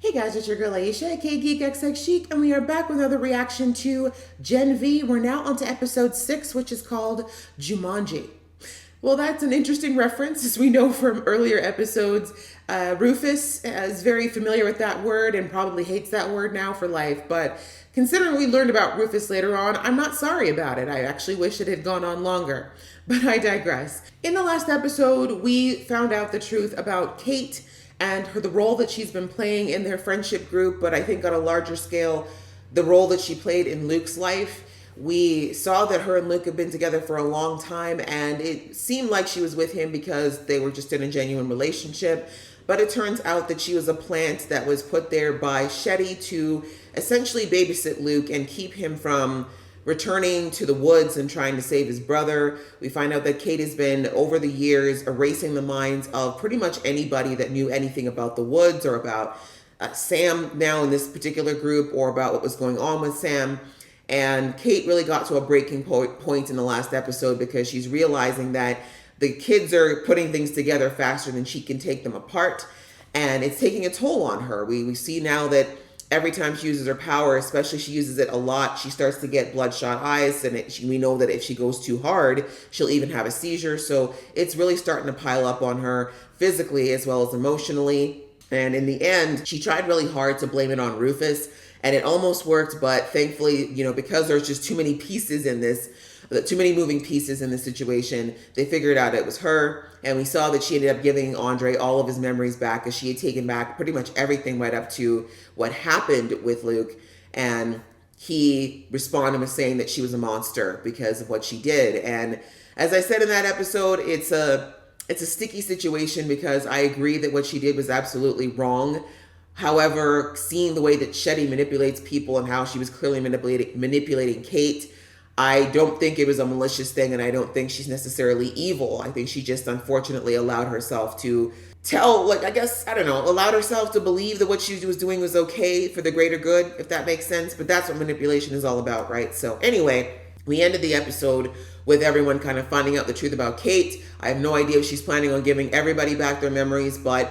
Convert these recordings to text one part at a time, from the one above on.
Hey guys, it's your girl Aisha, aka Geek XX Chic, and we are back with another reaction to Gen V. We're now on to episode 6, which is called Jumanji. Well, that's an interesting reference, as we know from earlier episodes. Rufus is very familiar with that word and probably hates that word now for life, but considering we learned about Rufus later on, I'm not sorry about it. I actually wish it had gone on longer, but I digress. In the last episode, we found out the truth about Kate and the role that she's been playing in their friendship group, but I think on a larger scale, the role that she played in Luke's life. We saw that her and Luke have been together for a long time, and it seemed like she was with him because they were just in a genuine relationship. But it turns out that she was a plant that was put there by Shetty to essentially babysit Luke and keep him from returning to the woods and trying to save his brother. We find out that Kate has been, over the years, erasing the minds of pretty much anybody that knew anything about the woods or about Sam now in this particular group, or about what was going on with Sam. And Kate really got to a breaking point in the last episode because she's realizing that the kids are putting things together faster than she can take them apart. And it's taking a toll on her. We see now that every time she uses her power, especially she uses it a lot, she starts to get bloodshot eyes. And we know that if she goes too hard, she'll even have a seizure. So it's really starting to pile up on her physically as well as emotionally. And in the end, she tried really hard to blame it on Rufus. And it almost worked, but thankfully, because there's just too many pieces in this, too many moving pieces in this situation, they figured out it was her. And we saw that she ended up giving Andre all of his memories back, as she had taken back pretty much everything right up to what happened with Luke. And he responded with saying that she was a monster because of what she did. And as I said in that episode, it's a sticky situation because I agree that what she did was absolutely wrong. However, seeing the way that Shetty manipulates people and how she was clearly manipulating Kate, I don't think it was a malicious thing, and I don't think she's necessarily evil. I think she just unfortunately allowed herself to allowed herself to believe that what she was doing was okay for the greater good, if that makes sense. But that's what manipulation is all about, right? So anyway, we ended the episode with everyone kind of finding out the truth about Kate. I have no idea if she's planning on giving everybody back their memories, but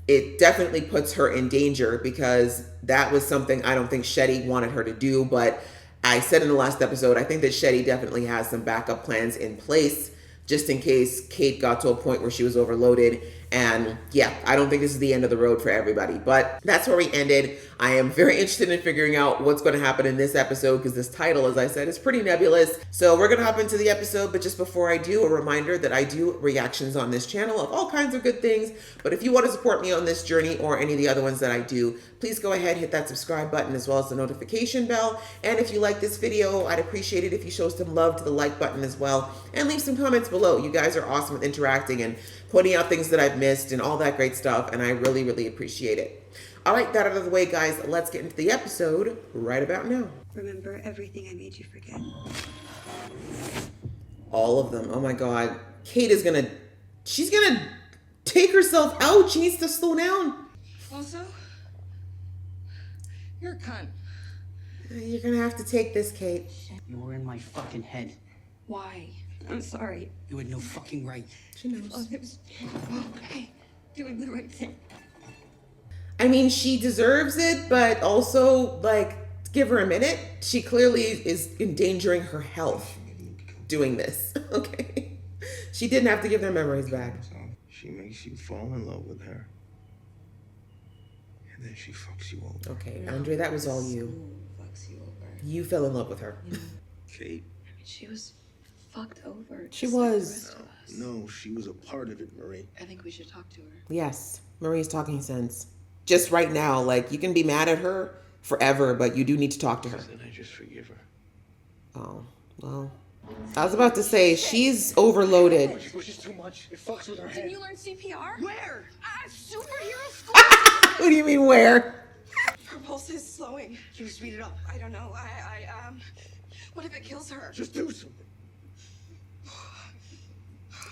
it definitely puts her in danger because that was something I don't think Shetty wanted her to do. But I said in the last episode, I think that Shetty definitely has some backup plans in place just in case Kate got to a point where she was overloaded. And yeah, I don't think this is the end of the road for everybody, but that's where we ended. I am very interested in figuring out what's going to happen in this episode because this title, as I said, is pretty nebulous. So we're going to hop into the episode, but just before I do, a reminder that I do reactions on this channel of all kinds of good things. But if you want to support me on this journey or any of the other ones that I do, please go ahead, hit that subscribe button as well as the notification bell. And if you like this video, I'd appreciate it if you show some love to the like button as well and leave some comments below. You guys are awesome at interacting and pointing out things that I've missed and all that great stuff, and I really, really appreciate it. All right, that out of the way, guys, let's get into the episode right about now. Remember everything I made you forget. All of them. Oh my God. Kate is she's gonna take herself out. She needs to slow down. Also, you're a cunt. You're gonna have to take this, Kate. You were in my fucking head. Why? I'm sorry. You had no fucking right. She knows. Oh, it was okay. Doing the right thing. I mean, she deserves it, but also, give her a minute. She clearly is endangering her health doing this. Okay. She didn't have to give their memories back. She makes you fall in love with her. And then she fucks you over. Okay, Andre, that was all you. Fucks you over. You fell in love with her. Kate. She was fucked over. She just like the was. rest of us. No, she was a part of it, Marie. I think we should talk to her. Yes, Marie's talking sense. Just right now, you can be mad at her forever, but you do need to talk to her. Then I just forgive her. Oh, well. I was about to say, she's overloaded. She pushes too much. It fucks with her head. Didn't you learn CPR? Where? Superhero school. What do you mean, where? Her pulse is slowing. Can you speed it up? I don't know. What if it kills her? Just do something.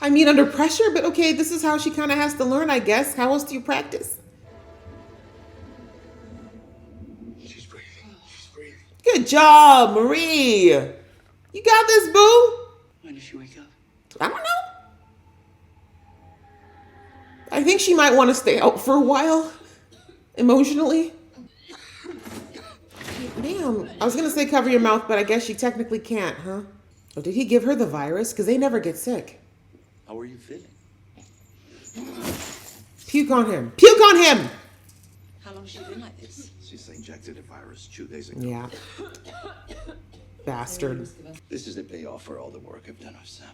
I mean, under pressure, but okay, this is how she kind of has to learn, I guess. How else do you practice? She's breathing. She's breathing. Good job, Marie. You got this, boo. When did she wake up? I don't know. I think she might want to stay out for a while, emotionally. Damn, I was going to say cover your mouth, but I guess she technically can't, huh? Oh, did he give her the virus? Because they never get sick. How are you feeling? Puke on him. Puke on him! How long has she been like this? She's injected the virus 2 days ago. Yeah. Bastard. This is the payoff for all the work I've done with Sam.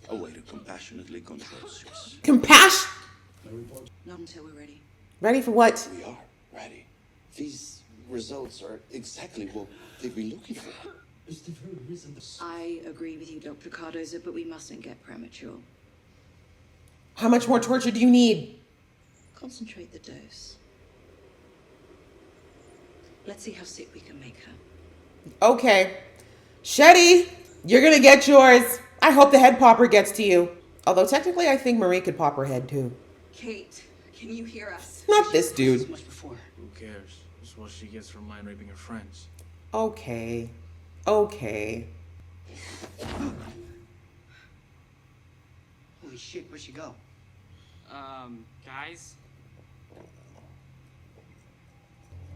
A way to compassionately control stress. Compassion! Not until we're ready. Ready for what? We are ready. These results are exactly what they've been looking for. I agree with you, Dr. Cardozo, but we mustn't get premature. How much more torture do you need? Concentrate the dose. Let's see how sick we can make her. Okay. Shetty, you're gonna get yours. I hope the head popper gets to you. Although technically I think Marie could pop her head too. Kate, can you hear us? Not this So dude. much before. Who cares? It's what she gets for mind raping her friends. Okay. Okay. Holy shit, where'd she go? Guys?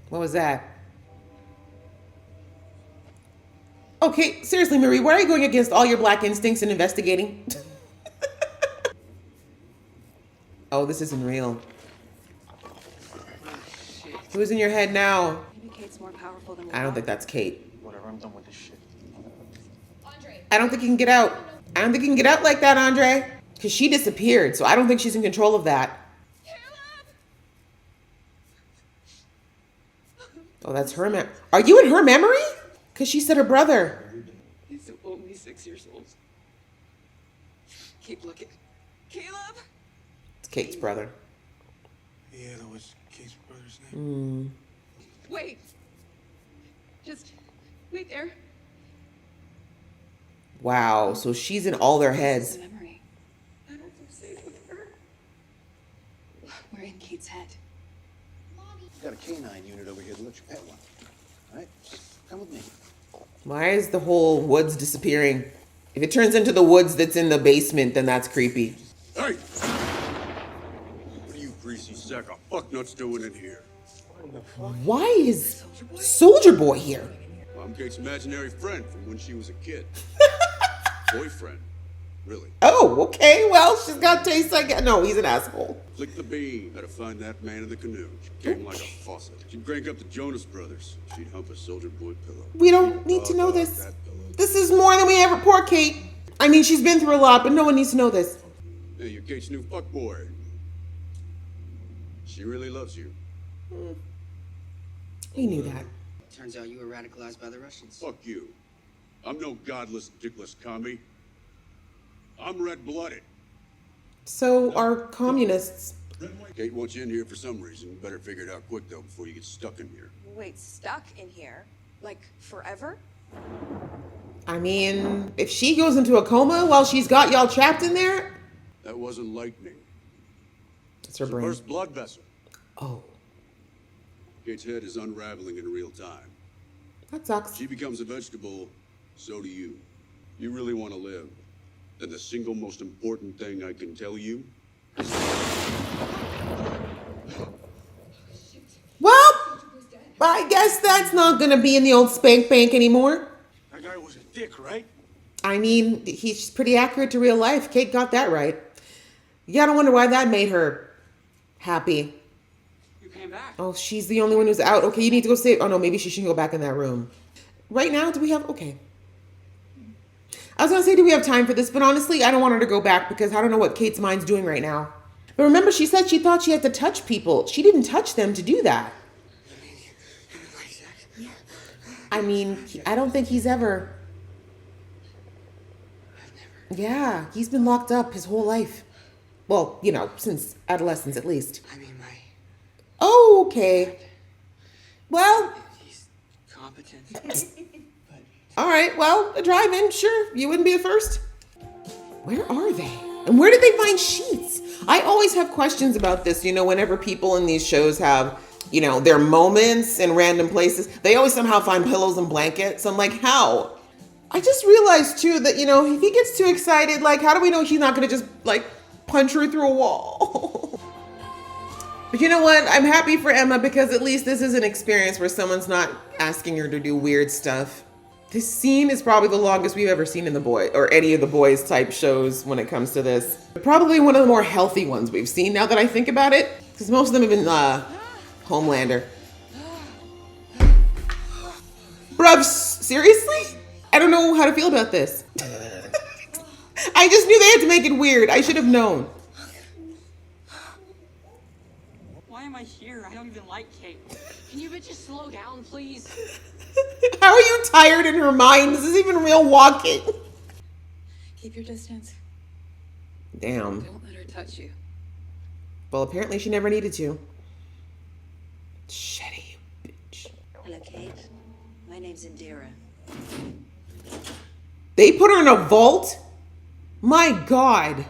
What was that? Okay, seriously, Marie, why are you going against all your black instincts and investigating? Oh, this isn't real. Who's in your head now? Maybe Kate's more powerful than we I don't thought. think that's Kate. Whatever, I'm done with this shit. I don't think he can get out. I don't think he can get out like that, Andre. Because she disappeared, so I don't think she's in control of that. Oh, that's her Are you in her memory? Because she said her brother. He's only 6 years old. Keep looking. Caleb? It's Kate's brother. Yeah, that was Kate's brother's name. Wait. Just wait there. Wow, so she's in all their heads. Memory. I don't feel safe with her. We're in Kate's head. We've got a canine unit over here to let you pet one. All right, just come with me. Why is the whole woods disappearing? If it turns into the woods that's in the basement, then that's creepy. Hey! What are you greasy sack of fucknuts doing in here? Why is Soldier Boy here? I'm Kate's imaginary friend from when she was a kid. Boyfriend. Really. Oh, okay, well, she's got taste, I guess. No, he's an asshole. Flick the bean. Had to find that man in the canoe. She came like a faucet. She'd crank up the Jonas Brothers. She'd hump a Soldier Boy pillow. We don't need to know Dog this. that pillow. This is more than we ever. Poor Kate. I mean, she's been through a lot, but no one needs to know this. Hey, you're Kate's new fuckboy. She really loves you. We knew that. Turns out you were radicalized by the Russians. Fuck you. I'm no godless, dickless commie. I'm red-blooded. So are communists. Kate wants you in here for some reason. You better figure it out quick, though, before you get stuck in here. Wait, stuck in here? Like forever? I mean, if she goes into a coma while she's got y'all trapped in there, That wasn't lightning. it's her It's the brain. first blood vessel. Oh, Kate's head is unraveling in real time. that sucks. She becomes a vegetable, so do you. You really want to live, then the single most important thing I can tell you is Well, I guess that's not gonna be in the old spank bank anymore. That guy was a dick, right? I mean, he's pretty accurate to real life. Kate got that right. You gotta wonder why that made her happy. You came back. Oh, she's the only one who's out. Okay, you need to go save. Oh no, maybe she shouldn't go back in that room. Right now, do we have? Okay. I was gonna say, do we have time for this? But honestly, I don't want her to go back because I don't know what Kate's mind's doing right now. But remember, she said she thought she had to touch people. She didn't touch them to do that. I mean, I don't think he's ever. Yeah, he's been locked up his whole life. Well, you know, since adolescence at least. I mean, Oh, okay. Well, he's competent. all right. Well, a drive-in, sure. You wouldn't be the first. Where are they? And where did they find sheets? I always have questions about this. You know, whenever people in these shows have, you know, their moments in random places, they always somehow find pillows and blankets. I'm like, how? I just realized too that, you know, if he gets too excited, like, how do we know he's not going to just like punch her through a wall? But you know what? I'm happy for Emma because at least this is an experience where someone's not asking her to do weird stuff. This scene is probably the longest we've ever seen in the boy or any of the boys type shows when it comes to this. Probably one of the more healthy ones we've seen now that I think about it, because most of them have been Homelander. Bruv, seriously? I don't know how to feel about this. I just knew they had to make it weird. I should have known. Why am I here? I don't even like Kate. Can you bitches slow down, please? How are you tired in her mind? This is even real walking. Keep your distance. Damn. Don't let her touch you. Well, apparently she never needed to. Shitty bitch. Hello, Kate. My name's Indira. They put her in a vault? My God.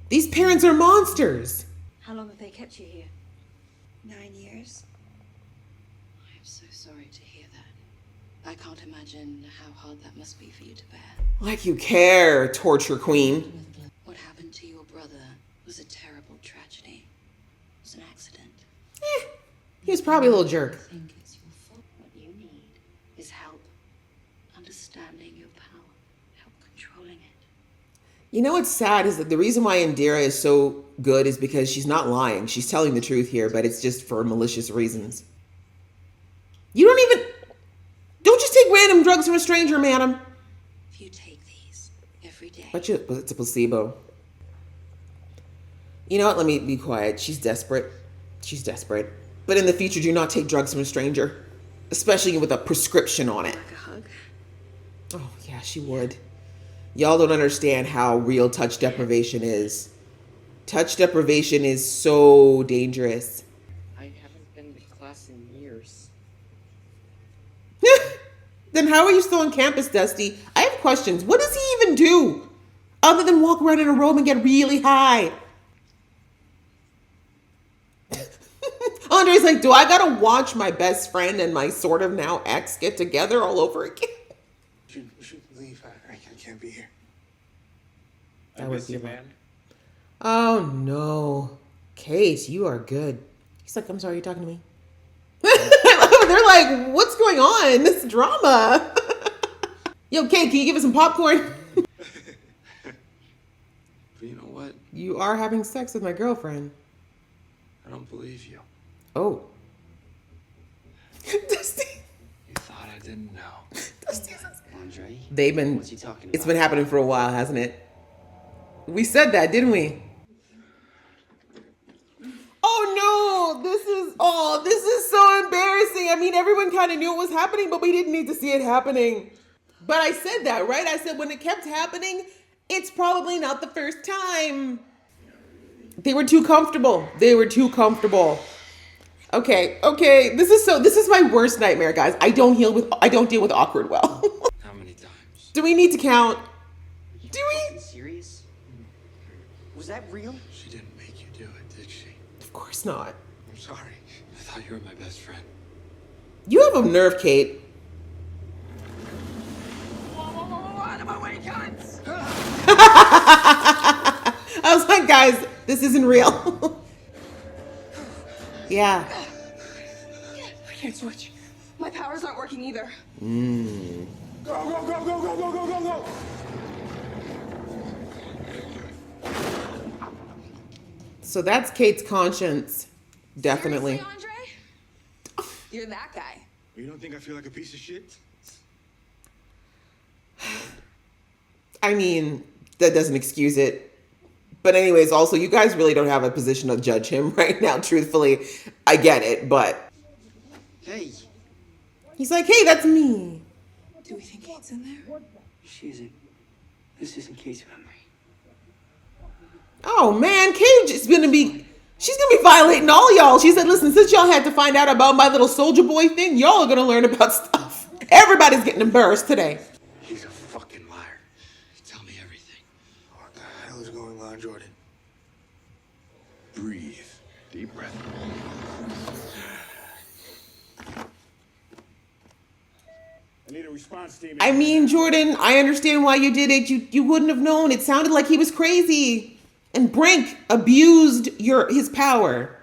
These parents are monsters. How long have they kept you here? 9 years. I am so sorry to hear that. I can't imagine how hard that must be for you to bear. Like you care, torture queen. What happened to your brother was a terrible tragedy. It was an accident. He was probably a little jerk. I think it's your fault. What you need is help understanding your power, help controlling it. You know what's sad is that the reason why Indira is so good is because she's not lying. She's telling the truth here, but it's just for malicious reasons. You don't just take random drugs from a stranger, madam. If you take these every day, But it's a placebo. You know what? Let me be quiet. She's desperate. She's desperate. But in the future, do not take drugs from a stranger, especially with a prescription on it. like a hug. Oh, yeah, she would. Y'all don't understand how real touch deprivation is. Touch deprivation is so dangerous. I haven't been to class in years. Then how are you still on campus, Dusty? I have questions. What does he even do? Other than walk around in a robe and get really high. Andre's like, do I gotta watch my best friend and my sort of now ex get together all over again? We should leave. I can't be here. That would be bad. Oh no. Kate, you are good. He's like, I'm sorry, you're talking to me. They're like, what's going on? This drama. Yo, Kate, can you give us some popcorn? But you know what? You are having sex with my girlfriend. I don't believe you. Oh. Dusty. You thought I didn't know. Andre? They've been, What's he talking it's about? been happening for a while, hasn't it? We said that, didn't we? Oh no, this is so embarrassing. I mean, everyone kind of knew it was happening, but we didn't need to see it happening. But I said that, right? I said when it kept happening, it's probably not the first time. They were too comfortable. They were too comfortable. Okay. This is my worst nightmare, guys. I don't deal with awkward well. How many times? Do we need to count? Do Fucking we? serious? Was that real? She didn't make you do it, did she? Of course not. I'm sorry. I thought you were my best friend. You have a nerve, Kate. Whoa, out of my way, cunts! I was like, guys, this isn't real. Yeah. I can't switch. My powers aren't working either. Go, go, go, go, go, go, go, go, go! So that's Kate's conscience. Definitely. Seriously, Andre? You're that guy. You don't think I feel like a piece of shit? I mean, that doesn't excuse it. But anyways, also, you guys really don't have a position to judge him right now, truthfully. I get it, but Hey, he's like, hey, that's me. Do we think Kate's in there? she isn't. This isn't Kate's memory. Oh man, she's gonna be violating all y'all. She said, listen, since y'all had to find out about my little soldier boy thing, y'all are gonna learn about stuff. Everybody's getting embarrassed today. He's a fucking liar. Tell me everything. What the hell is going on, Jordan? Breathe. Deep breath. I need a response team. I mean, Jordan, I understand why you did it. You wouldn't have known. It sounded like he was crazy. And Brink abused his power.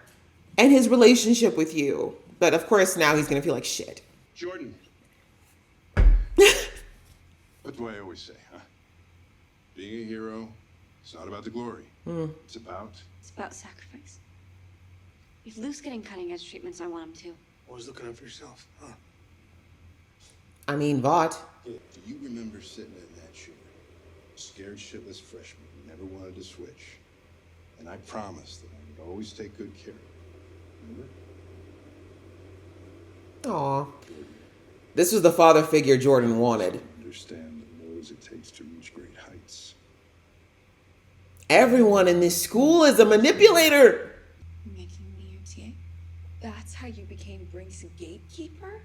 and his relationship with you. But of course, now he's going to feel like shit. Jordan. What do I always say, huh? Being a hero, it's not about the glory. It's about... It's about sacrifice. If Luke's getting cutting-edge treatments, I want him to. Always looking out for yourself, huh? I mean, Vought. Do you remember sitting in that chair? Scared shitless freshman who never wanted to switch. And I promised that I would always take good care of you. Remember? Aw. This was the father figure Jordan wanted. Understand and knows it takes to reach great heights. Everyone in this school is a manipulator. Making me your TA? That's how you became Brink's gatekeeper?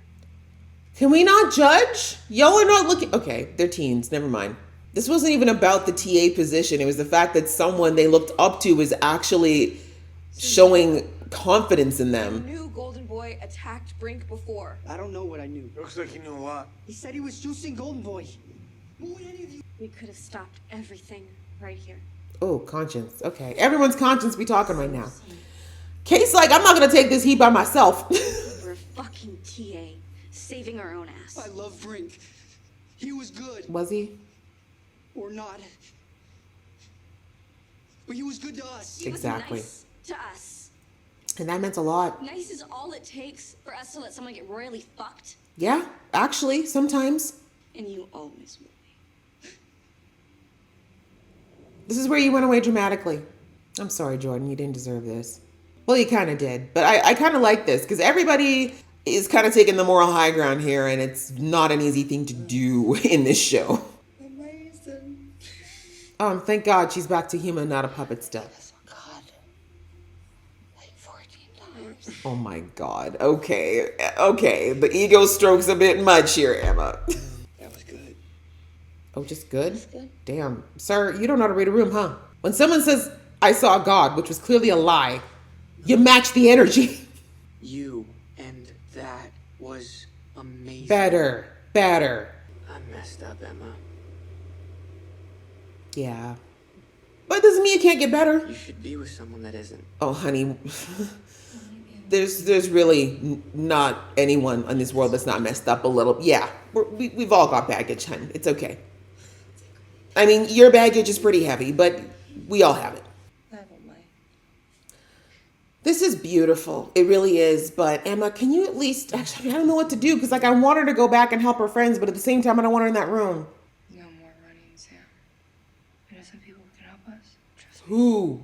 Can we not judge? Y'all are not looking... Okay, they're teens. Never mind. This wasn't even about the TA position. It was the fact that someone they looked up to was actually showing confidence in them. Knew Golden Boy attacked Brink before. I don't know what I knew. Looks like he knew a lot. He said he was juicing Golden Boy. Who would any of you? We could have stopped everything right here. Oh, conscience. Okay. Everyone's conscience be talking right now. Kate's like, I'm not going to take this heat by myself. We're a fucking TA, saving our own ass. I love Brink. He was good. Was he? Or not. But he was good to us. He was Exactly. nice to us. And that meant a lot. Nice is all it takes for us to let someone get royally fucked. Yeah, actually, sometimes. And you always will be. This is where you went away dramatically. I'm sorry, Jordan. You didn't deserve this. Well, you kind of did. But I kind of like this because everybody is kind of taking the moral high ground here, and it's not an easy thing to do in this show. Amazing. Thank God she's back to human, not a puppet still. God. Like 14 times. Oh my God. Okay. Okay. The ego strokes a bit much here, Emma. That was good. Oh, just good? good. Damn. Sir, you don't know how to read a room, huh? When someone says, I saw God, which was clearly a lie, you match the energy. You and that was amazing. Better. I messed up, Emma. Yeah. But it doesn't mean you can't get better. You should be with someone that isn't. Oh, honey. There's really not anyone in this world that's not messed up a little. Yeah. We've all got baggage, hun. It's okay. I mean, your baggage is pretty heavy, but we all have it. I don't mind. This is beautiful. It really is. But Emma, can you at least... Actually, I don't know what to do because like I want her to go back and help her friends, but at the same time, I don't want her in that room. No more running, Sam. I know some people who can help us. Trust me. Who?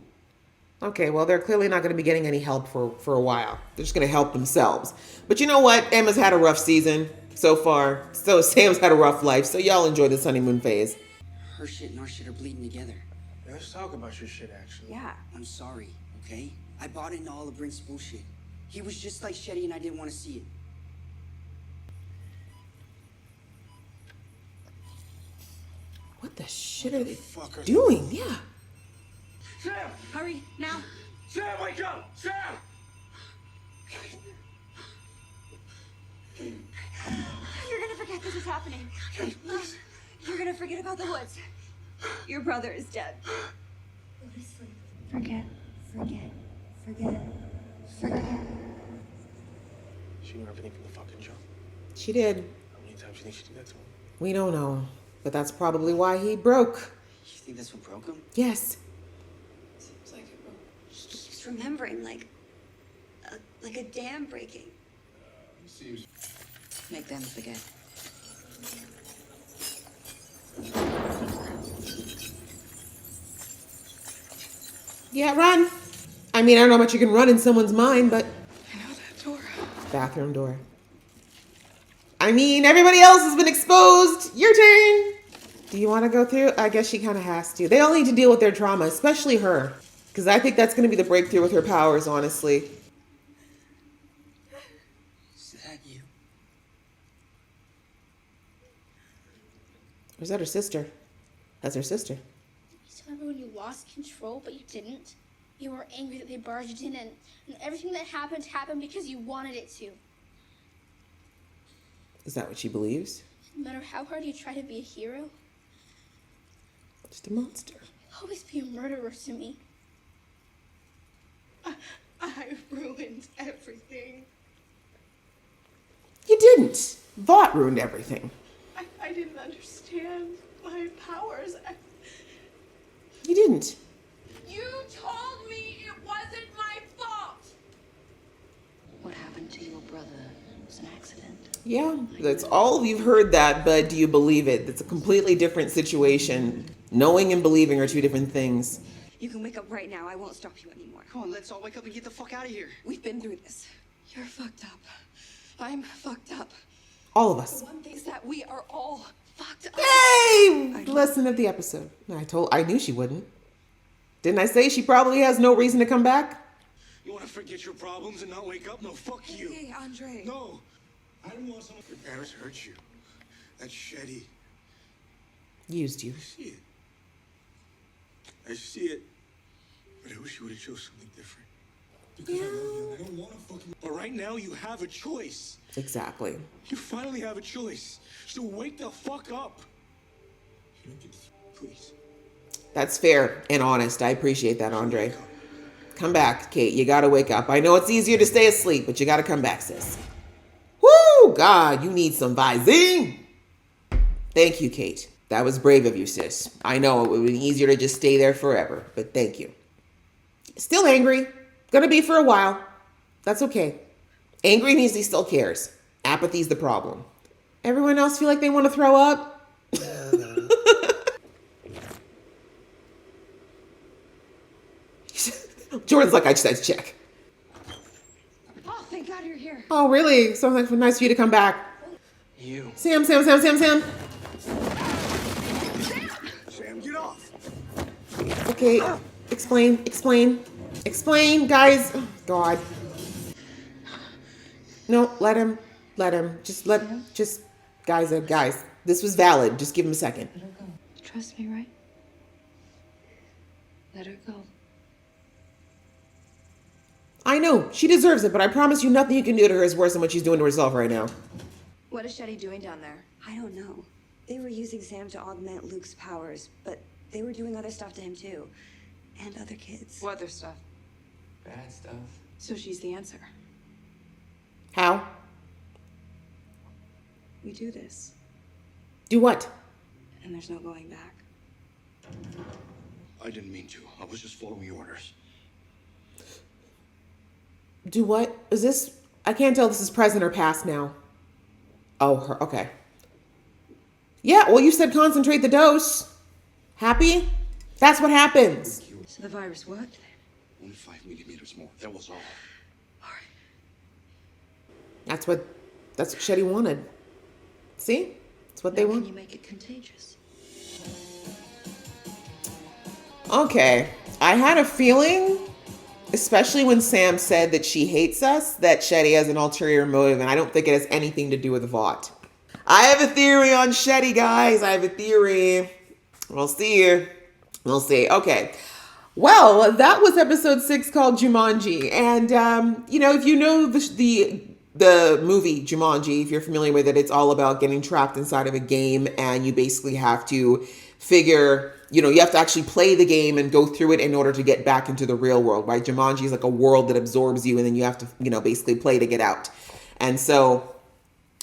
Okay, well, they're clearly not going to be getting any help for a while. They're just going to help themselves. But you know what? Emma's had a rough season so far. So Sam's had a rough life. So y'all enjoy this honeymoon phase. Her shit and our shit are bleeding together. Yeah, let's talk about your shit, actually. Yeah. I'm sorry, okay? I bought into all of Brink's bullshit. He was just like Shetty and I didn't want to see it. What the shit are they Fucker. doing? Yeah. Sam! Hurry, now. Sam, wake up! Sam! You're gonna forget this is happening. You're gonna forget about the woods. Your brother is dead. Forget. She knew everything from the fucking jump. She did. How many times do you think she did that to him? We don't know. But that's probably why he broke. You think that's what broke him? Yes. Seems like it broke. He keeps remembering like a dam breaking. Make them forget. Yeah, run. I mean, I don't know how much you can run in someone's mind, but... I know that door. Bathroom door. I mean, everybody else has been exposed. Your turn. Do you want to go through? I guess she kind of has to. They all need to deal with their trauma, especially her. Because I think that's going to be the breakthrough with her powers, honestly. Is that you? Or is that her sister? That's her sister. You tell everyone you lost control, but you didn't. You were angry that they barged in, and everything that happened because you wanted it to. Is that what she believes? No matter how hard you try to be a hero, Just a monster. you'll always be a murderer to me. I ruined ruined everything. You didn't. Vought ruined everything. I didn't understand my powers. You didn't. You told me it wasn't my fault. What happened to your brother was an accident. Yeah, that's all you've heard that, but do you believe it? It's a completely different situation. Knowing and believing are two different things. You can wake up right now. I won't stop you anymore. Come on, let's all wake up and get the fuck out of here. We've been through this. You're fucked up. I'm fucked up. All of us. The one thing is that we are all fucked up. Yay! Lesson of the episode. I knew she wouldn't. Didn't I say she probably has no reason to come back? You want to forget your problems and not wake up? No, fuck you. Hey, Andre. No. I didn't want someone. Your parents hurt you. That's Shetty. Used you. I see it. I see it. But I wish you would have chose something different. Because I love you and I don't want to fucking. But right now you have a choice. Exactly. You finally have a choice. So wake the fuck up. You don't get to. Please. That's fair and honest. I appreciate that, Andre. Come back, Kate. You gotta wake up. I know it's easier to stay asleep, but you gotta come back, sis. Woo! God, you need some Visine. Thank you, Kate. That was brave of you, sis. I know it would be easier to just stay there forever, but thank you. Still angry. Gonna be for a while. That's okay. Angry means he still cares. Apathy's the problem. Everyone else feel like they want to throw up? Jordan's like, I just had to check. Oh, thank God you're here. Oh, really? So nice for you to come back. You. Sam. Sam, get off. Okay, explain, guys. Oh, God. No, let him. Guys, this was valid. Just give him a second. Let her go. Trust me, right? Let her go. I know, she deserves it, but I promise you nothing you can do to her is worse than what she's doing to herself right now. What is Shetty doing down there? I don't know. They were using Sam to augment Luke's powers, but they were doing other stuff to him too. And other kids. What other stuff? Bad stuff. So she's the answer. How? We do this, Do what? and there's no going back. I didn't mean to. I was just following orders. Do what? Is this... I can't tell if this is present or past now. Oh, her. Okay. Yeah, well, you said concentrate the dose. Happy? That's what happens. So the virus worked? Only 5 millimeters more. That was all. That's what Shetty wanted. See? That's what they Now want. can you make it contagious? Okay. I had a feeling, especially when Sam said that she hates us, that Shetty has an ulterior motive, and I don't think it has anything to do with Vought. I have a theory on Shetty, guys. I have a theory. We'll see. We'll see. Okay. Well, that was episode 6 called Jumanji. And, if you know the movie Jumanji, if you're familiar with it, it's all about getting trapped inside of a game, and you basically have to figure, you have to actually play the game and go through it in order to get back into the real world, right? Jumanji is like a world that absorbs you, and then you have to, basically play to get out. And so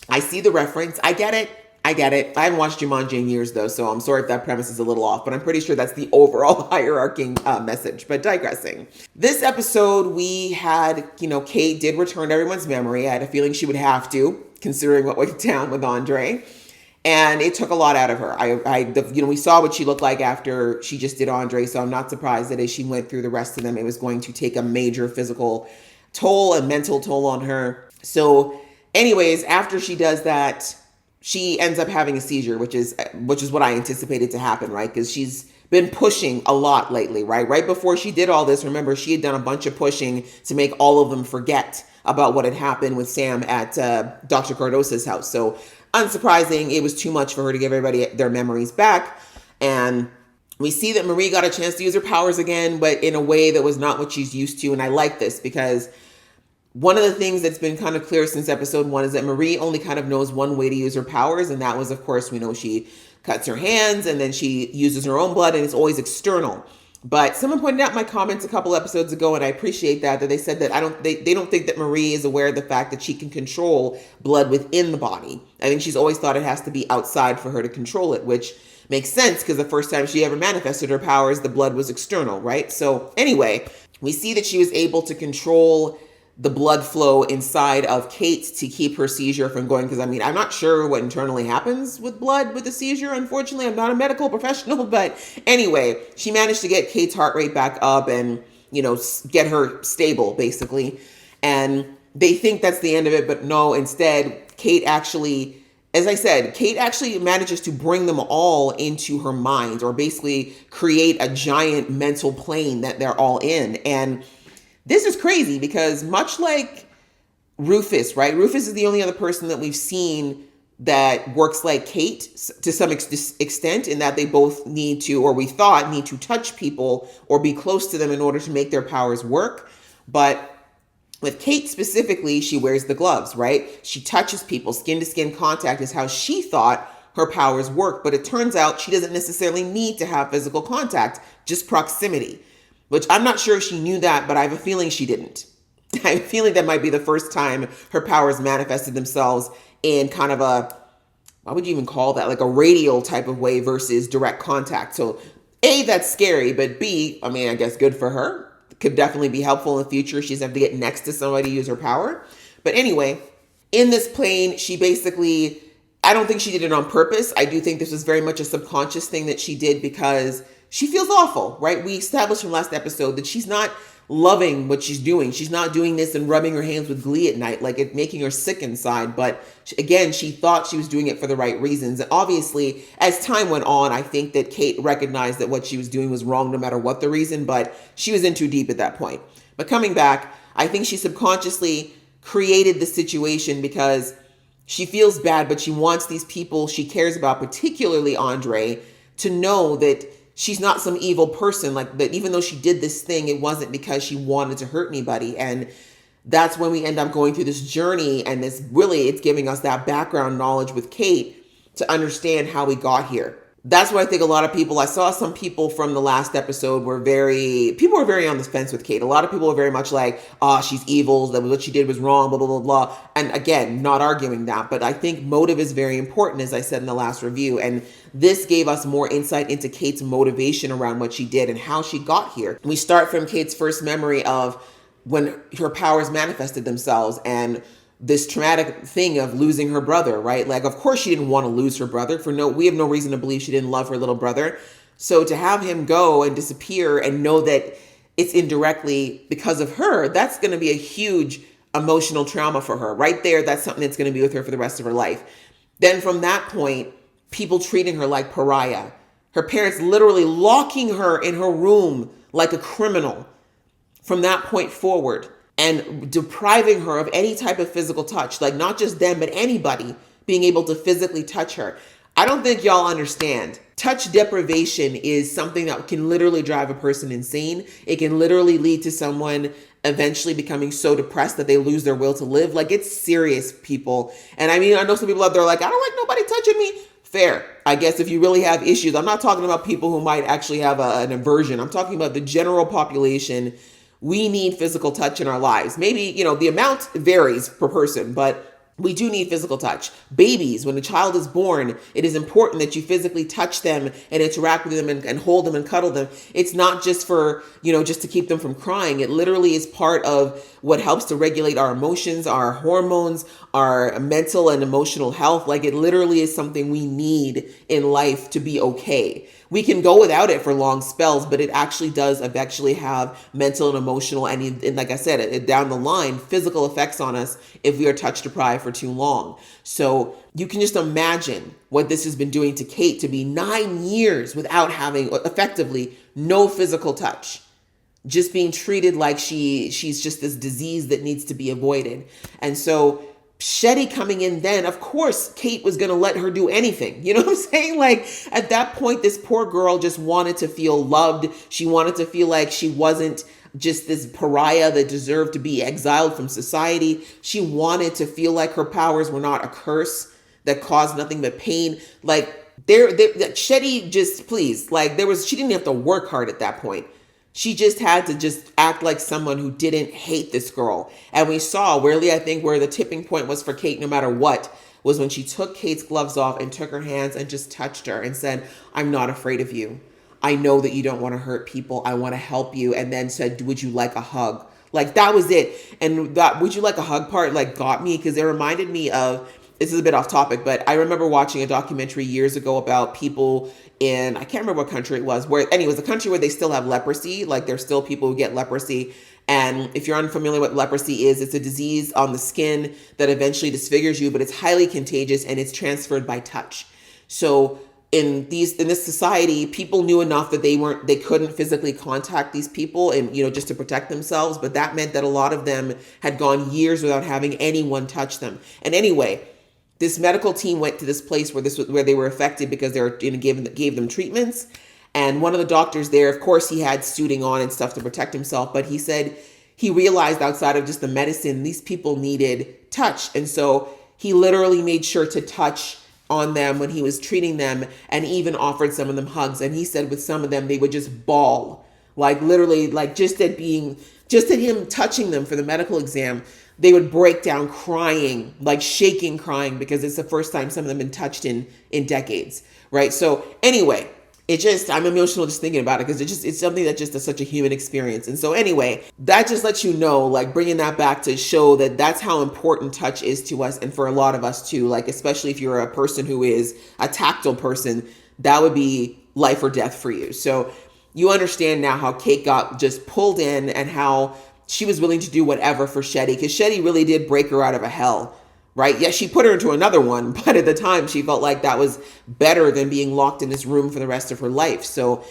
I see the reference. I get it. I haven't watched Jumanji in years, though, so I'm sorry if that premise is a little off, but I'm pretty sure that's the overall hierarchy message. But digressing. This episode, we had, Kate did return everyone's memory. I had a feeling she would have to, considering what went down with Andre. And it took a lot out of her. We saw what she looked like after she just did Andre, so I'm not surprised that as she went through the rest of them, it was going to take a major physical toll, a mental toll on her. So anyways, after she does that, she ends up having a seizure, which is what I anticipated to happen, right? Because she's been pushing a lot lately, right? Right before she did all this, remember, she had done a bunch of pushing to make all of them forget about what had happened with Sam at Dr. Cardosa's house. So unsurprising, it was too much for her to give everybody their memories back. And we see that Marie got a chance to use her powers again, but in a way that was not what she's used to. And I like this because one of the things that's been kind of clear since episode 1 is that Marie only kind of knows one way to use her powers. And that was, of course, we know she cuts her hands and then she uses her own blood, and it's always external. But someone pointed out in my comments a couple episodes ago, and I appreciate that they said that they don't think that Marie is aware of the fact that she can control blood within the body. I think she's always thought it has to be outside for her to control it, which makes sense because the first time she ever manifested her powers, the blood was external, right? So anyway, we see that she was able to control the blood flow inside of Kate to keep her seizure from going. Because I mean, I'm not sure what internally happens with blood with a seizure. Unfortunately, I'm not a medical professional. But anyway, she managed to get Kate's heart rate back up and, get her stable, basically. And they think that's the end of it. But no, instead, Kate actually, as I said, Kate actually manages to bring them all into her mind, or basically create a giant mental plane that they're all in. And this is crazy because much like Rufus, right? Rufus is the only other person that we've seen that works like Kate to some extent, in that they both need to, or we thought need to touch people or be close to them in order to make their powers work. But with Kate specifically, she wears the gloves, right? She touches people. Skin to skin contact is how she thought her powers work. But it turns out she doesn't necessarily need to have physical contact, just proximity. Which I'm not sure if she knew that, but I have a feeling she didn't. I have a feeling that might be the first time her powers manifested themselves in kind of a, what would you even call that? Like a radial type of way versus direct contact. So A, that's scary, but B, I mean, I guess good for her. Could definitely be helpful in the future. She doesn't have to get next to somebody to use her power. But anyway, in this plane, she basically, I don't think she did it on purpose. I do think this was very much a subconscious thing that she did because she feels awful, right? We established from last episode that she's not loving what she's doing. She's not doing this and rubbing her hands with glee at night, like it making her sick inside. But again, she thought she was doing it for the right reasons. And obviously, as time went on, I think that Kate recognized that what she was doing was wrong no matter what the reason, but she was in too deep at that point. But coming back, I think she subconsciously created the situation because she feels bad, but she wants these people she cares about, particularly Andre, to know that she's not some evil person, like that. Even though she did this thing, it wasn't because she wanted to hurt anybody. And that's when we end up going through this journey. And it's giving us that background knowledge with Kate to understand how we got here. That's what I think a lot of people, I saw some people from the last episode people were very on the fence with Kate. A lot of people were very much like, she's evil, that what she did was wrong, blah, blah, blah, blah. And again, not arguing that, but I think motive is very important, as I said in the last review. And this gave us more insight into Kate's motivation around what she did and how she got here. We start from Kate's first memory of when her powers manifested themselves and this traumatic thing of losing her brother, right? Like, of course she didn't want to lose her brother. We have no reason to believe she didn't love her little brother. So to have him go and disappear and know that it's indirectly because of her, that's going to be a huge emotional trauma for her. Right there, that's something that's going to be with her for the rest of her life. Then from that point, people treating her like pariah. Her parents literally locking her in her room like a criminal from that point forward, and depriving her of any type of physical touch, like not just them, but anybody being able to physically touch her. I don't think y'all understand. Touch deprivation is something that can literally drive a person insane. It can literally lead to someone eventually becoming so depressed that they lose their will to live. Like, it's serious, people. And I mean, I know some people out there are like, I don't like nobody touching me. Fair. I guess if you really have issues, I'm not talking about people who might actually have an aversion. I'm talking about the general population. We need physical touch in our lives. Maybe, the amount varies per person, but we do need physical touch. Babies, when a child is born, it is important that you physically touch them and interact with them and hold them and cuddle them. It's not just for, just to keep them from crying. It literally is part of what helps to regulate our emotions, our hormones, our mental and emotional health. Like, it literally is something we need in life to be okay. We can go without it for long spells, but it actually does eventually have mental and emotional and like I said, down the line, physical effects on us if we are touch deprived for too long. So you can just imagine what this has been doing to Kate, to be 9 years without having effectively no physical touch, just being treated like she's just this disease that needs to be avoided. And so Shetty coming in then, of course, Kate was going to let her do anything. You know what I'm saying? Like, at that point, this poor girl just wanted to feel loved. She wanted to feel like she wasn't just this pariah that deserved to be exiled from society. She wanted to feel like her powers were not a curse that caused nothing but pain. Like, Shetty just, please, like she didn't have to work hard at that point. She just had to just act like someone who didn't hate this girl. And we saw really, I think, where the tipping point was for Kate, no matter what, was when she took Kate's gloves off and took her hands and just touched her and said, I'm not afraid of you. I know that you don't want to hurt people. I want to help you. And then said, would you like a hug? Like, that was it. And that would you like a hug part like got me, because it reminded me of, this is a bit off topic, but I remember watching a documentary years ago about people in, I can't remember what country it was, where, anyways, a country where they still have leprosy. Like, there's still people who get leprosy. And if you're unfamiliar with what leprosy is, it's a disease on the skin that eventually disfigures you, but it's highly contagious and it's transferred by touch. So in this society, people knew enough that they couldn't physically contact these people and, just to protect themselves. But that meant that a lot of them had gone years without having anyone touch them. And anyway, this medical team went to this place where they were affected because they were gave them treatments. And one of the doctors there, of course, he had suiting on and stuff to protect himself. But he said he realized outside of just the medicine, these people needed touch. And so he literally made sure to touch on them when he was treating them, and even offered some of them hugs. And he said with some of them, they would just bawl, like literally, like just at him touching them for the medical exam, they would break down crying, like shaking crying, because it's the first time some of them been touched in decades, right? So anyway, I'm emotional just thinking about it, because it's something that just is such a human experience. And so anyway, that just lets you know, like bringing that back to show that that's how important touch is to us, and for a lot of us too, like especially if you're a person who is a tactile person, that would be life or death for you. So you understand now how Kate got just pulled in and how she was willing to do whatever for Shetty, because Shetty really did break her out of a hell, right? Yes, she put her into another one, but at the time she felt like that was better than being locked in this room for the rest of her life. So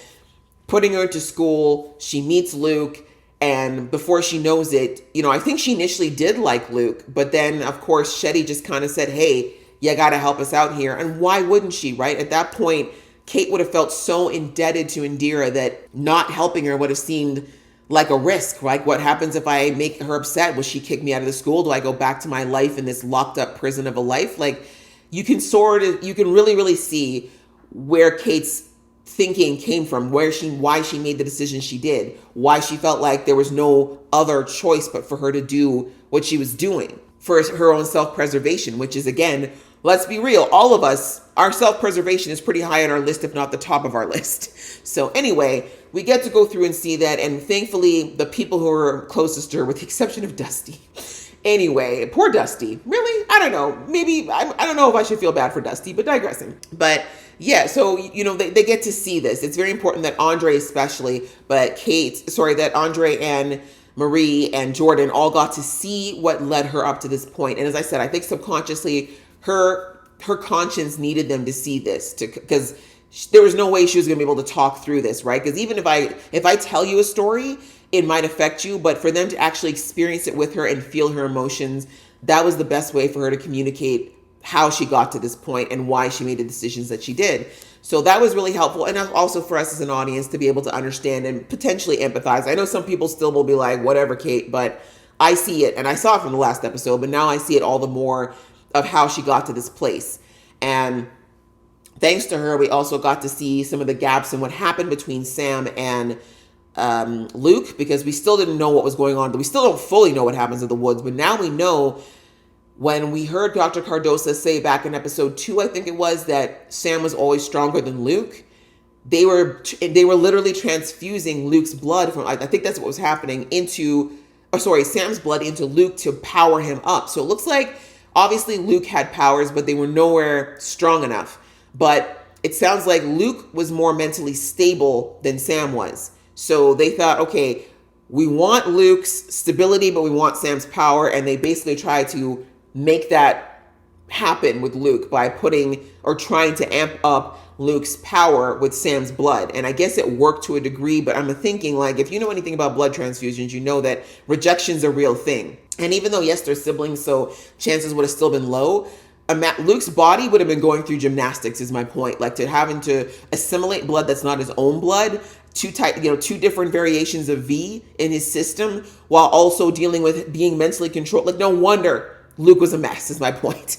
putting her to school, she meets Luke, and before she knows it, I think she initially did like Luke, but then of course Shetty just kind of said, hey, you got to help us out here. And why wouldn't she, right? At that point, Kate would have felt so indebted to Indira that not helping her would have seemed like a risk. Like, what happens if I make her upset? Will she kick me out of the school? Do I go back to my life in this locked up prison of a life? Like, you can really, really see where Kate's thinking came from, why she made the decision she did, why she felt like there was no other choice but for her to do what she was doing for her own self-preservation, which is, again, let's be real, all of us, our self-preservation is pretty high on our list, if not the top of our list. So anyway, we get to go through and see that, and thankfully, the people who are closest to her, with the exception of Dusty. Anyway, poor Dusty. Really? I don't know. Maybe, I don't know if I should feel bad for Dusty, but digressing. But yeah, so, they get to see this. It's very important that Andre especially, that Andre and Marie and Jordan all got to see what led her up to this point. And as I said, I think subconsciously, her conscience needed them to see this, because there was no way she was going to be able to talk through this, right? Because even if I tell you a story, it might affect you, but for them to actually experience it with her and feel her emotions, that was the best way for her to communicate how she got to this point and why she made the decisions that she did. So that was really helpful. And also for us as an audience to be able to understand and potentially empathize. I know some people still will be like, whatever, Kate, but I see it. And I saw it from the last episode, but now I see it all the more of how she got to this place. And thanks to her, we also got to see some of the gaps in what happened between Sam and Luke, because we still didn't know what was going on. We still don't fully know what happens in the woods, but now we know. When we heard Dr. Cardosa say back in episode 2, I think it was, that Sam was always stronger than Luke, they were literally transfusing Luke's blood from, I think that's what was happening, Sam's blood into Luke to power him up. So it looks like obviously Luke had powers, but they were nowhere strong enough. But it sounds like Luke was more mentally stable than Sam was. So they thought, okay, we want Luke's stability, but we want Sam's power. And they basically tried to make that happen with Luke by trying to amp up Luke's power with Sam's blood. And I guess it worked to a degree, but I'm thinking, like, if you know anything about blood transfusions, you know that rejection's a real thing. And even though, yes, they're siblings, so chances would have still been low, Luke's body would have been going through gymnastics, is my point. Like, to having to assimilate blood that's not his own blood, two different variations of V in his system, while also dealing with being mentally controlled. Like, no wonder Luke was a mess, is my point.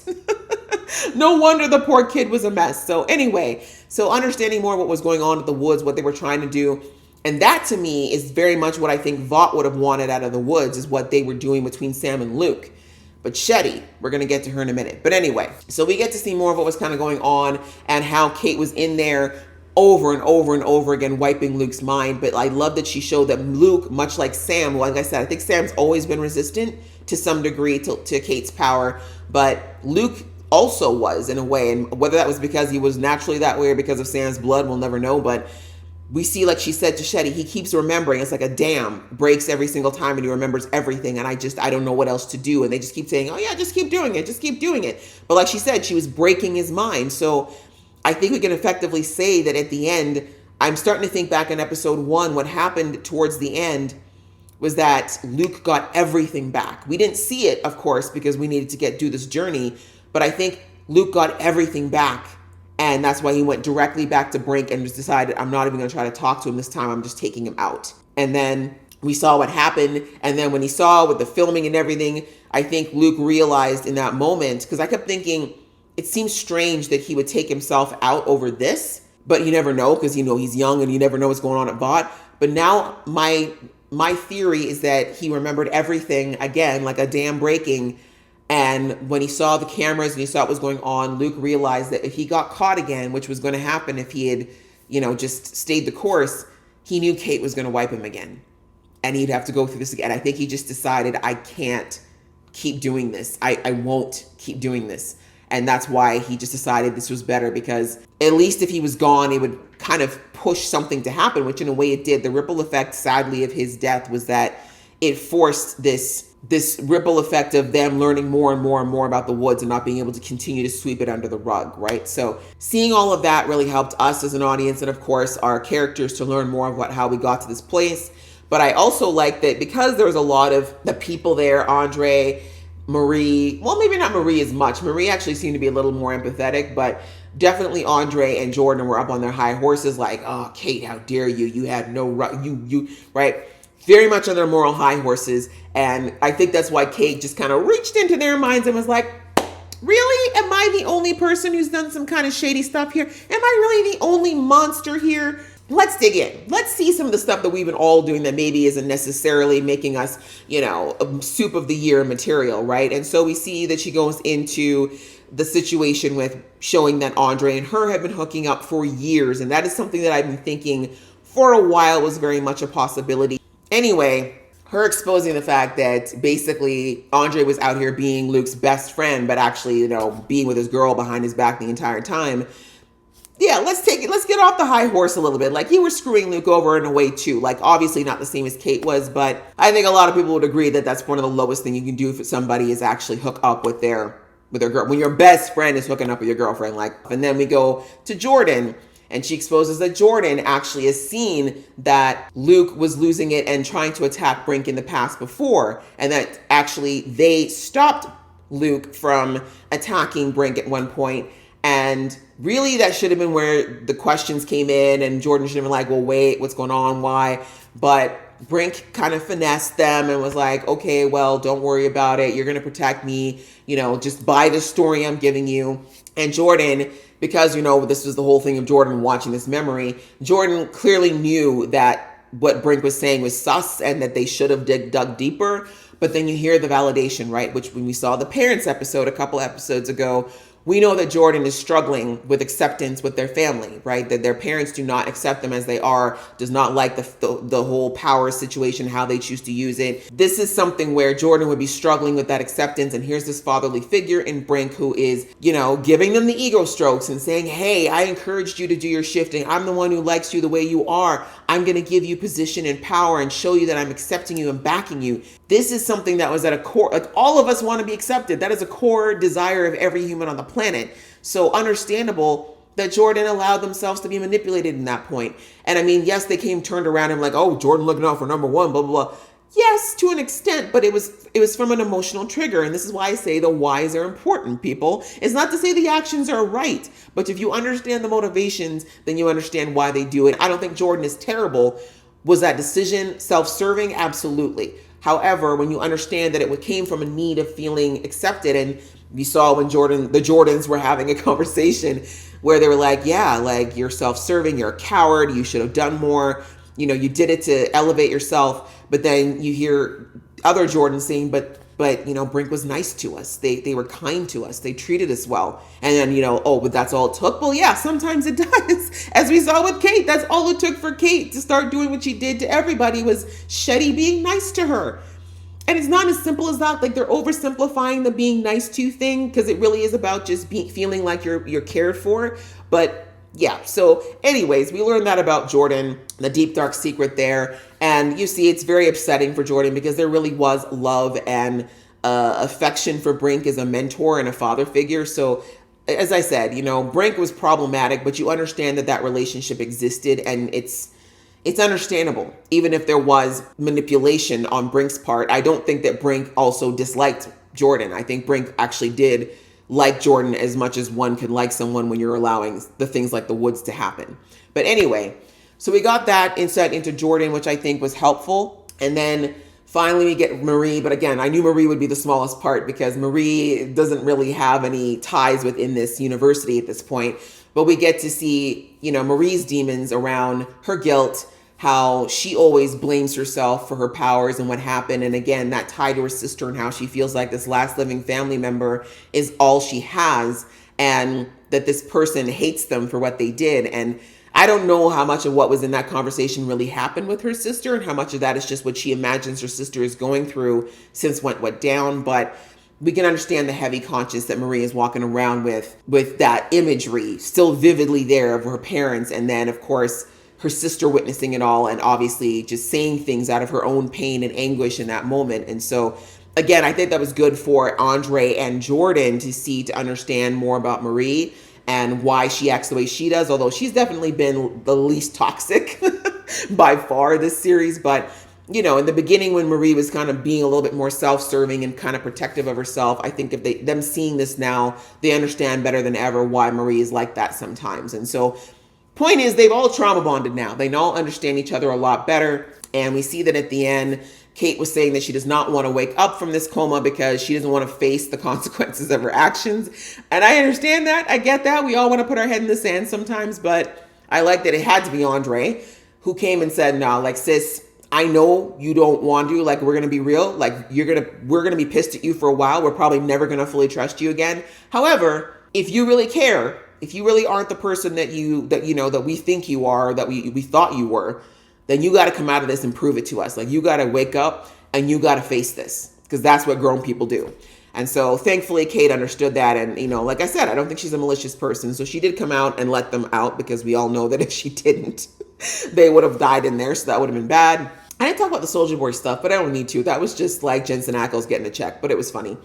No wonder the poor kid was a mess. So anyway, so understanding more what was going on at the woods, what they were trying to do. And that to me is very much what I think Vought would have wanted out of the woods, is what they were doing between Sam and Luke. But Shetty, we're going to get to her in a minute. But anyway, so we get to see more of what was kind of going on and how Kate was in there over and over and over again, wiping Luke's mind. But I love that she showed that Luke, much like Sam, like I said, I think Sam's always been resistant to some degree to Kate's power. But Luke also was, in a way. And whether that was because he was naturally that way or because of Sam's blood, we'll never know. But we see, like she said to Shetty, he keeps remembering. It's like a dam breaks every single time and he remembers everything. And I don't know what else to do. And they just keep saying, oh yeah, just keep doing it. Just keep doing it. But like she said, she was breaking his mind. So I think we can effectively say that at the end, I'm starting to think back in episode 1, what happened towards the end was that Luke got everything back. We didn't see it, of course, because we needed to do this journey. But I think Luke got everything back. And that's why he went directly back to Brink and just decided, I'm not even going to try to talk to him this time. I'm just taking him out. And then we saw what happened. And then when he saw with the filming and everything, I think Luke realized in that moment, because I kept thinking, it seems strange that he would take himself out over this, but you never know, because he's young and you never know what's going on at Vought. But now my theory is that he remembered everything again, like a dam breaking. And when he saw the cameras and he saw what was going on, Luke realized that if he got caught again, which was going to happen if he had, just stayed the course, he knew Kate was going to wipe him again. And he'd have to go through this again. I think he just decided, I can't keep doing this. I won't keep doing this. And that's why he just decided this was better, because at least if he was gone, it would kind of push something to happen, which in a way it did. The ripple effect, sadly, of his death was that it forced this ripple effect of them learning more and more and more about the woods and not being able to continue to sweep it under the rug, right? So seeing all of that really helped us as an audience, and of course our characters, to learn more of how we got to this place. But I also like that because there was a lot of the people there, Andre, Marie, well, maybe not Marie as much. Marie actually seemed to be a little more empathetic, but definitely Andre and Jordan were up on their high horses like, oh, Kate, how dare you? You had no right, you, right? Very much on their moral high horses. And I think that's why Kate just kind of reached into their minds and was like, really? Am I the only person who's done some kind of shady stuff here? Am I really the only monster here? Let's dig in. Let's see some of the stuff that we've been all doing that maybe isn't necessarily making us, soup of the year material, right? And so we see that she goes into the situation with showing that Andre and her have been hooking up for years. And that is something that I've been thinking for a while was very much a possibility. Anyway, her exposing the fact that basically Andre was out here being Luke's best friend, but actually, being with his girl behind his back the entire time. Yeah, let's get off the high horse a little bit. Like, you were screwing Luke over in a way too. Like, obviously not the same as Kate was, but I think a lot of people would agree that that's one of the lowest thing you can do for somebody is actually hook up with their girl. When your best friend is hooking up with your girlfriend, and then we go to Jordan. And she exposes that Jordan actually has seen that Luke was losing it and trying to attack Brink in the past before. And that actually they stopped Luke from attacking Brink at one point. And really that should have been where the questions came in. And Jordan should have been like, well, wait, what's going on? Why? But Brink kind of finessed them and was like, okay, well, don't worry about it. You're going to protect me, just buy the story I'm giving you. And Jordan, because, this was the whole thing of Jordan watching this memory, Jordan clearly knew that what Brink was saying was sus and that they should have dug deeper. But then you hear the validation, right? Which when we saw the parents episode a couple episodes ago, we know that Jordan is struggling with acceptance with their family, right? That their parents do not accept them as they are, does not like the whole power situation, how they choose to use it. This is something where Jordan would be struggling with that acceptance. And here's this fatherly figure in Brink who is, giving them the ego strokes and saying, hey, I encouraged you to do your shifting. I'm the one who likes you the way you are. I'm going to give you position and power and show you that I'm accepting you and backing you. This is something that was at a core, like all of us want to be accepted. That is a core desire of every human on the planet. So understandable that Jordan allowed themselves to be manipulated in that point. And I mean, yes, they came turned around and like, oh, Jordan looking out for number one, blah, blah, blah. Yes, to an extent, but it was from an emotional trigger. And this is why I say the whys are important, people. It's not to say the actions are right, but if you understand the motivations, then you understand why they do it. I don't think Jordan is terrible. Was that decision self-serving? Absolutely. However, when you understand that it came from a need of feeling accepted, and you saw when the Jordans were having a conversation where they were like, yeah, like you're self-serving, you're a coward, you should have done more. You know, you did it to elevate yourself. But then you hear other Jordans saying, but you know, Brink was nice to us. They were kind to us. They treated us well. And then, you know, oh, but that's all it took. Well, yeah, sometimes it does. As we saw with Kate, that's all it took for Kate to start doing what she did to everybody was Shetty being nice to her. And it's not as simple as that. Like, they're oversimplifying the being nice to thing, because it really is about just feeling like you're cared for. But yeah, so anyways, we learned that about Jordan, the deep dark secret there. And you see, it's very upsetting for Jordan because there really was love and affection for Brink as a mentor and a father figure. So as I said, you know, Brink was problematic, but you understand that relationship existed, and it's understandable. Even if there was manipulation on Brink's part, I don't think that Brink also disliked Jordan. I think Brink actually did like Jordan as much as one can like someone when you're allowing the things like the woods to happen. But anyway, so we got that insight into Jordan, which I think was helpful. And then finally we get Marie. But again, I knew Marie would be the smallest part because Marie doesn't really have any ties within this university at this point. But we get to see, you know, Marie's demons around her guilt, how she always blames herself for her powers and what happened. And again, that tie to her sister and how she feels like this last living family member is all she has, and that this person hates them for what they did. And I don't know how much of what was in that conversation really happened with her sister and how much of that is just what she imagines her sister is going through since what went down. But we can understand the heavy conscience that Marie is walking around with that imagery still vividly there of her parents. And then, of course, her sister witnessing it all and obviously just saying things out of her own pain and anguish in that moment. And so, again, I think that was good for Andre and Jordan to see, to understand more about Marie and why she acts the way she does, although she's definitely been the least toxic by far this series. But, you know, in the beginning when Marie was kind of being a little bit more self-serving and kind of protective of herself, I think if them seeing this now, they understand better than ever why Marie is like that sometimes. And so, point is, they've all trauma bonded now. They all understand each other a lot better. And we see that at the end, Kate was saying that she does not want to wake up from this coma because she doesn't want to face the consequences of her actions. And I understand that. I get that. We all want to put our head in the sand sometimes. But I like that it had to be Andre who came and said, no, like, sis, I know you don't want to. Like, we're going to be real. Like, we're going to be pissed at you for a while. We're probably never going to fully trust you again. However, if you really care, if you really aren't the person that we think you are, that we thought you were, then you got to come out of this and prove it to us. Like, you got to wake up and you got to face this, because that's what grown people do. And so thankfully Kate understood that. And, you know, like I said, I don't think she's a malicious person. So she did come out and let them out, because we all know that if she didn't, they would have died in there. So that would have been bad. I didn't talk about the Soldier Boy stuff, but I don't need to. That was just like Jensen Ackles getting a check, but it was funny.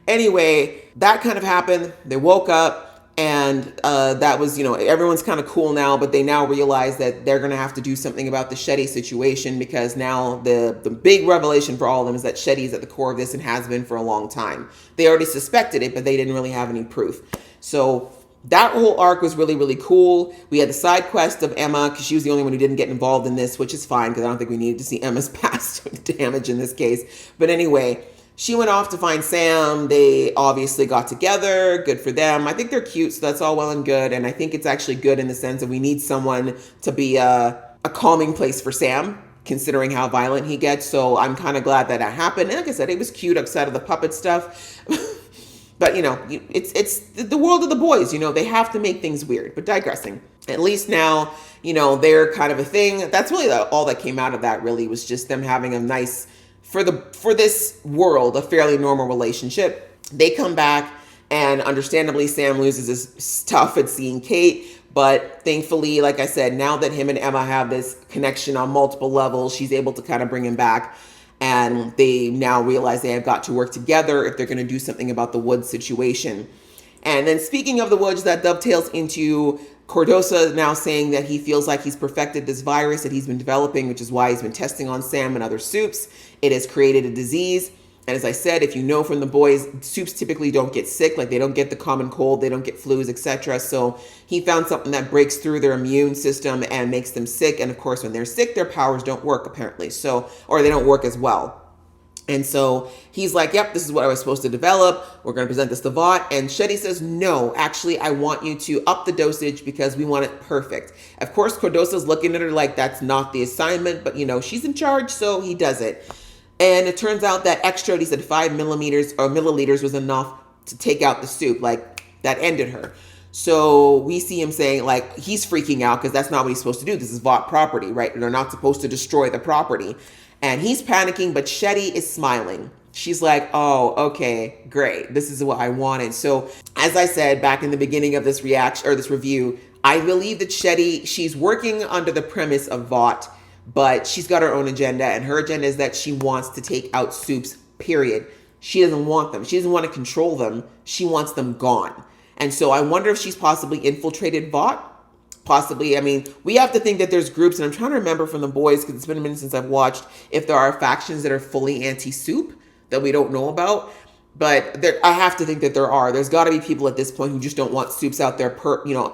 Anyway, that kind of happened. They woke up. And that was, you know, everyone's kind of cool now, but they now realize that they're going to have to do something about the Shetty situation, because now the big revelation for all of them is that Shetty is at the core of this and has been for a long time. They already suspected it, but they didn't really have any proof. So that whole arc was really, really cool. We had the side quest of Emma, because she was the only one who didn't get involved in this, which is fine, because I don't think we needed to see Emma's past damage in this case. But anyway, she went off to find Sam. They obviously got together. Good for them. I think they're cute, so that's all well and good. And I think it's actually good in the sense that we need someone to be a calming place for Sam, considering how violent he gets. So I'm kind of glad that happened. And like I said, it was cute outside of the puppet stuff. But, you know, it's the world of the boys. You know, they have to make things weird. But digressing. At least now, you know, they're kind of a thing. That's really all that came out of that, really, was just them having a nice, for this world, a fairly normal relationship. They come back, and understandably Sam loses his stuff at seeing Kate, but thankfully, like I said, now that him and Emma have this connection on multiple levels, she's able to kind of bring him back, and they now realize they have got to work together if they're going to do something about the Woods situation. And then speaking of the Woods, that dovetails into Cordosa now saying that he feels like he's perfected this virus that he's been developing, which is why he's been testing on Sam and other soups. It has created a disease. And as I said, if you know from the boys, soups typically don't get sick. Like, they don't get the common cold, they don't get flus, etc. So he found something that breaks through their immune system and makes them sick. And of course, when they're sick, their powers don't work, apparently. So, or they don't work as well. And so he's like, yep, this is what I was supposed to develop. We're going to present this to Vought. And Shetty says, no, actually, I want you to up the dosage because we want it perfect. Of course, Cardoso's looking at her like that's not the assignment, but she's in charge, so he does it. And it turns out that extra, he said 5 millimeters or milliliters was enough to take out the soup. Like, that ended her. So we see him saying, like, he's freaking out because that's not what he's supposed to do. This is Vought property, right? They're not supposed to destroy the property. And he's panicking, but Shetty is smiling. She's like, oh, okay, great. This is what I wanted. So as I said back in the beginning of this reaction or this review, I believe that Shetty, she's working under the premise of Vought, but she's got her own agenda. And her agenda is that she wants to take out Soups, period. She doesn't want them. She doesn't want to control them. She wants them gone. And so I wonder if she's possibly infiltrated Vought. Possibly. I mean, we have to think that there's groups, and I'm trying to remember from the boys, because it's been a minute since I've watched, if there are factions that are fully anti-Soup that we don't know about. But I have to think that there are. There's got to be people at this point who just don't want Soups out there,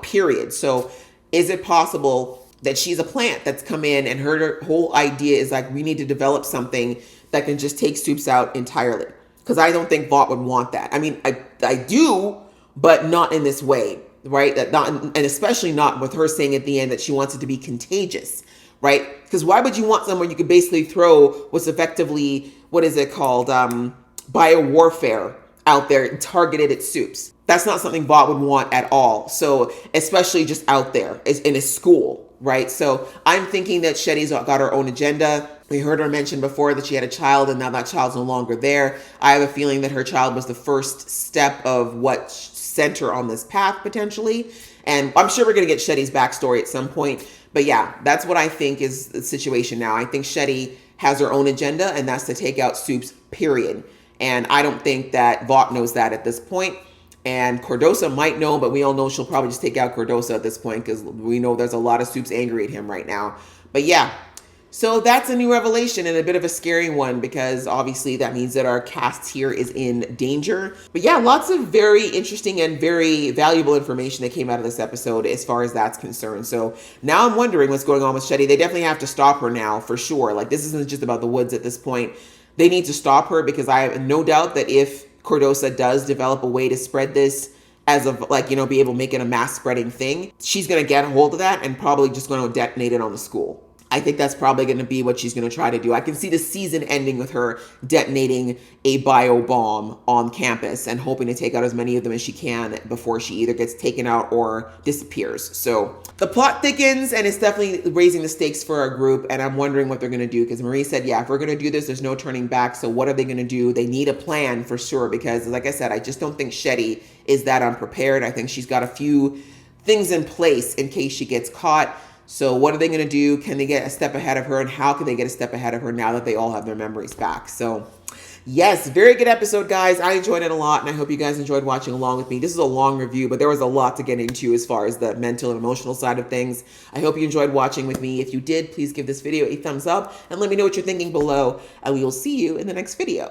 period. So is it possible that she's a plant that's come in and her whole idea is like, we need to develop something that can just take Soups out entirely? Because I don't think Vought would want that. I mean, I do, but not in this way. Right? And especially not with her saying at the end that she wants it to be contagious, right? Because why would you want somewhere you could basically throw what's effectively, what is it called? Biowarfare out there targeted at Soups. That's not something Vought would want at all. So especially just out there in a school, right? So I'm thinking that Shetty's got her own agenda. We heard her mention before that she had a child and now that child's no longer there. I have a feeling that her child was the first step of what sent her on this path potentially. And I'm sure we're going to get Shetty's backstory at some point. But yeah, that's what I think is the situation now. I think Shetty has her own agenda and that's to take out Soups, period. And I don't think that Vought knows that at this point. And Cardoso might know, but we all know she'll probably just take out Cardoso at this point because we know there's a lot of Soups angry at him right now. But yeah, so that's a new revelation and a bit of a scary one because obviously that means that our cast here is in danger. But yeah, lots of very interesting and very valuable information that came out of this episode as far as that's concerned. So now I'm wondering what's going on with Shetty. They definitely have to stop her now for sure. Like this isn't just about the woods at this point. They need to stop her because I have no doubt that if Cardoso does develop a way to spread this as of like, be able to make it a mass spreading thing, she's going to get a hold of that and probably just going to detonate it on the school. I think that's probably going to be what she's going to try to do. I can see the season ending with her detonating a bio bomb on campus and hoping to take out as many of them as she can before she either gets taken out or disappears. So the plot thickens and it's definitely raising the stakes for our group. And I'm wondering what they're going to do because Marie said, yeah, if we're going to do this, there's no turning back. So what are they going to do? They need a plan for sure because like I said, I just don't think Shetty is that unprepared. I think she's got a few things in place in case she gets caught. So what are they going to do? Can they get a step ahead of her? And how can they get a step ahead of her now that they all have their memories back? So yes, very good episode, guys. I enjoyed it a lot, and I hope you guys enjoyed watching along with me. This is a long review, but there was a lot to get into as far as the mental and emotional side of things. I hope you enjoyed watching with me. If you did, please give this video a thumbs up and let me know what you're thinking below, and we will see you in the next video.